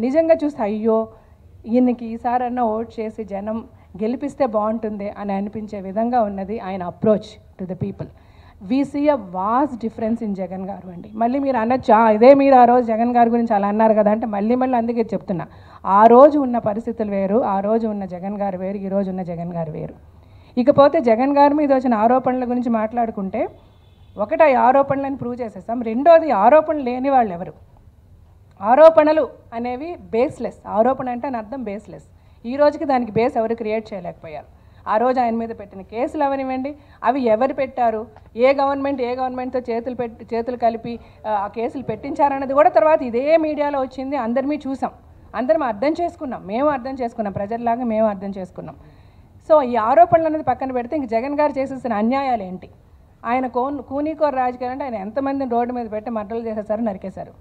నిజంగా చూస్తే అయ్యో ఈయనకి ఈసారన్నా ఓట్ చేసి జనం గెలిపిస్తే బాగుంటుంది అని అనిపించే విధంగా ఉన్నది ఆయన approach to the people. We see a vast difference in Jagan గారు అండి. మళ్ళీ మీరు అనొచ్చు ఇదే మీరు ఆ రోజు జగన్ గారి గురించి అలా అన్నారు కదా అంటే మళ్ళీ అందుకే చెప్తున్నా, ఆ రోజు ఉన్న పరిస్థితులు వేరు, ఆ రోజు ఉన్న జగన్ గారు వేరు, ఈ రోజు ఉన్న జగన్ గారు వేరు. ఇకపోతే జగన్ గారి మీద వచ్చిన ఆరోపణల గురించి మాట్లాడుకుంటే, ఒకటి ఆ ఆరోపణలను ప్రూవ్ చేసేస్తాం, రెండోది ఆరోపణలు లేని వాళ్ళు ఎవరు. ఆరోపణలు అనేవి బేస్లెస్. ఆరోపణ అంటే అని అర్థం బేస్లెస్. ఈ రోజుకి దానికి బేస్ ఎవరు క్రియేట్ చేయలేకపోయారు. ఆ రోజు ఆయన మీద పెట్టిన కేసులు అవనివ్వండి, అవి ఎవరు పెట్టారు, ఏ గవర్నమెంట్తో చేతులు కలిపి ఆ కేసులు పెట్టించారన్నది కూడా తర్వాత ఇదే మీడియాలో వచ్చింది. అందరిమీ చూసాం, అందరం అర్థం చేసుకున్నాం, మేము అర్థం చేసుకున్నాం, ప్రజల్లాగా మేము అర్థం చేసుకున్నాం. సో ఈ ఆరోపణలు అనేది పక్కన పెడితే ఇంక జగన్ గారు చేసేసిన అన్యాయాలు ఏంటి? ఆయన కూనీకోర రాజకీయాలు అంటే ఆయన ఎంతమందిని రోడ్డు మీద పెట్టి మర్డర్లు చేసేసారు, నరికేశారు.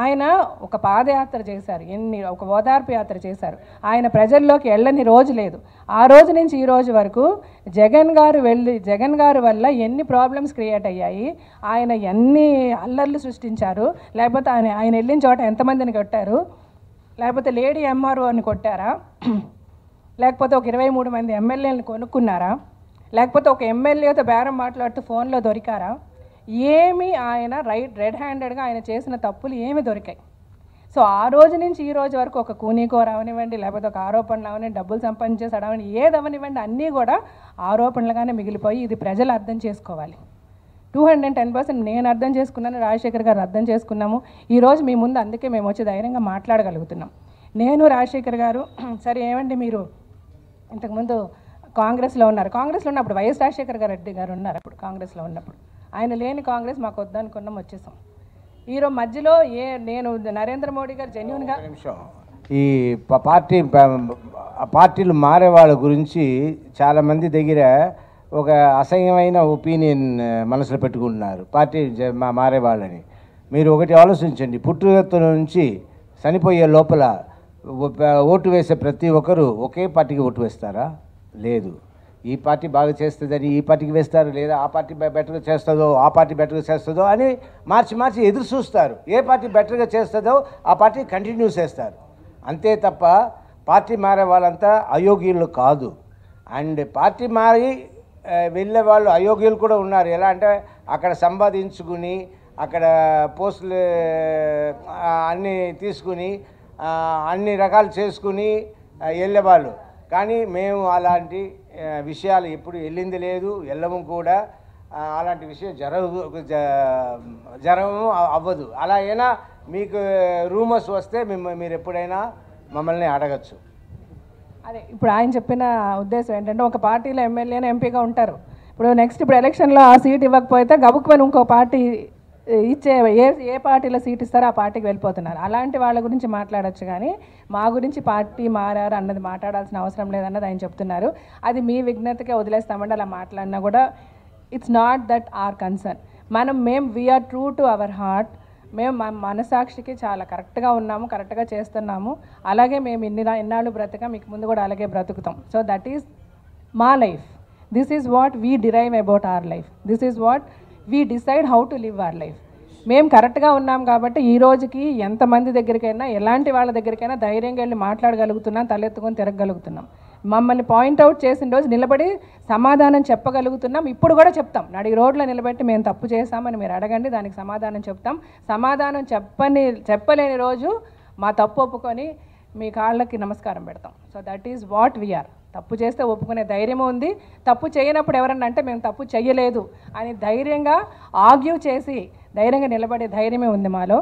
ఆయన ఒక పాదయాత్ర చేశారు, ఒక ఓదార్పు యాత్ర చేశారు. ఆయన ప్రజల్లోకి వెళ్ళని రోజు లేదు. ఆ రోజు నుంచి ఈ రోజు వరకు జగన్ గారు వల్ల ఎన్ని ప్రాబ్లమ్స్ క్రియేట్ అయ్యాయి, ఆయన ఎన్ని అల్లర్లు సృష్టించారు, లేకపోతే ఆయన వెళ్ళిన చోట ఎంతమందిని కొట్టారు, లేకపోతే లేడీ ఎంఆర్ఓని కొట్టారా, లేకపోతే ఒక 23 మంది ఎమ్మెల్యేలను కొనుక్కున్నారా, లేకపోతే ఒక ఎమ్మెల్యేతో బేరం మాట్లాడుతూ ఫోన్లో దొరికారా, ఏమి ఆయన రెడ్ హ్యాండెడ్గా ఆయన చేసిన తప్పులు ఏమి దొరికాయి. సో ఆ రోజు నుంచి ఈ రోజు వరకు ఒక కూనీకోర అవనివ్వండి, లేకపోతే ఒక ఆరోపణలు అవనివ్వండి, డబ్బులు సంపాదించేసాడు అవని ఏది అవనివ్వండి, అన్నీ కూడా ఆరోపణలుగానే మిగిలిపోయి ఇది ప్రజలు అర్థం చేసుకోవాలి. 210% నేను అర్థం చేసుకున్నాను, రాజశేఖర్ గారు అర్థం చేసుకున్నాము. ఈరోజు మీ ముందు అందుకే మేము వచ్చి ధైర్యంగా మాట్లాడగలుగుతున్నాం. నేను రాజశేఖర్ గారు సరే ఏమండి మీరు ఇంతకుముందు కాంగ్రెస్లో ఉన్నారు, కాంగ్రెస్లో ఉన్నప్పుడు వైఎస్ రాజశేఖర్ రెడ్డి గారు ఉన్నారు, అప్పుడు కాంగ్రెస్లో ఉన్నప్పుడు ఆయన లేని కాంగ్రెస్ మాకు వద్దనుకున్నాం, వచ్చేసాం. ఈరోజు మధ్యలో నేను నరేంద్ర మోడీ గారు జెన్యూన్గా ఈ పార్టీలు మారే వాళ్ళ గురించి చాలామంది దగ్గర ఒక అసహ్యమైన ఒపీనియన్ మనసులో పెట్టుకుంటున్నారు పార్టీ మారే వాళ్ళని. మీరు ఒకటి ఆలోచించండి, పుట్టుకత్తుల నుంచి చనిపోయే లోపల ఓటు వేసే ప్రతి ఒక్కరూ ఒకే పార్టీకి ఓటు వేస్తారా? లేదు. ఈ పార్టీ బాగా చేస్తుందని ఈ పార్టీకి వేస్తారు, లేదా ఆ పార్టీ బెటర్గా చేస్తుందో ఆ పార్టీ బెటర్గా చేస్తుందో అని మార్చి ఎదురు చూస్తారు. ఏ పార్టీ బెటర్గా చేస్తుందో ఆ పార్టీ కంటిన్యూ చేస్తారు. అంతే తప్ప పార్టీ మారే వాళ్ళంతా అయోగ్యులు కాదు. అండ్ పార్టీ మారి వెళ్ళే వాళ్ళు అయోగ్యులు కూడా ఉన్నారు. ఎలా అంటే అక్కడ సంపాదించుకుని అక్కడ పోస్టులు అన్నీ తీసుకుని అన్ని రకాలు చేసుకుని వెళ్ళేవాళ్ళు. కానీ మేము అలాంటి విషయాలు ఎప్పుడు వెళ్ళింది లేదు, వెళ్ళము కూడా. అలాంటి విషయం జరగము అవ్వదు. అలా అయినా మీకు రూమర్స్ వస్తే మీరు ఎప్పుడైనా మమ్మల్ని అడగచ్చు. అదే ఇప్పుడు ఆయన చెప్పిన ఉద్దేశం ఏంటంటే ఒక పార్టీలో ఎమ్మెల్యేనే ఎంపీగా ఉంటారు. ఇప్పుడు ఎలక్షన్లో ఆ సీట్ ఇవ్వకపోతే గబుక్కుని ఇంకో పార్టీ ఏ పార్టీలో సీట్ ఇస్తారో ఆ పార్టీకి వెళ్ళిపోతున్నారు. అలాంటి వాళ్ళ గురించి మాట్లాడచ్చు, కానీ మా గురించి పార్టీ మారారు అన్నది మాట్లాడాల్సిన అవసరం లేదన్నది ఆయన చెప్తున్నారు. అది మీ విజ్ఞతకే వదిలేస్తామండి. అలా మాట్లాడినా కూడా it's not that our concern. We are true to our heart. మేము మనసాక్షికి చాలా కరెక్ట్గా ఉన్నాము, కరెక్ట్గా చేస్తున్నాము. అలాగే మేము ఎన్నాళ్ళు బ్రతక మీకు ముందు కూడా అలాగే బ్రతుకుతాం. సో దట్ ఈస్ మా life. This is what we derive about our life. This is what we decide how to live our life. మేము కరెక్ట్గా ఉన్నాం కాబట్టి ఈ రోజుకి ఎంతమంది దగ్గరికైనా ఎలాంటి వాళ్ళ దగ్గరికైనా ధైర్యంగా వెళ్ళి మాట్లాడగలుగుతున్నాం, తలెత్తుకొని తిరగగలుగుతున్నాం. మమ్మల్ని పాయింట్అవుట్ చేసిన రోజు నిలబడి సమాధానం చెప్పగలుగుతున్నాం. ఇప్పుడు కూడా చెప్తాం. నడిగి రోడ్లో నిలబెట్టి మేము తప్పు చేస్తామని మీరు అడగండి, దానికి సమాధానం చెప్తాం. సమాధానం చెప్పలేని రోజు మా తప్పు ఒప్పుకొని మీ కాళ్ళకి నమస్కారం పెడతాం. So that is what we are. తప్పు చేస్తే ఒప్పుకునే ధైర్యం ఉంది. తప్పు చేయనప్పుడు ఎవరన్నా అంటే మేము తప్పు చేయలేదు అని ధైర్యంగా ఆర్గ్యూ చేసి ధైర్యంగా నిలబడే ధైర్యమే ఉంది మాలో.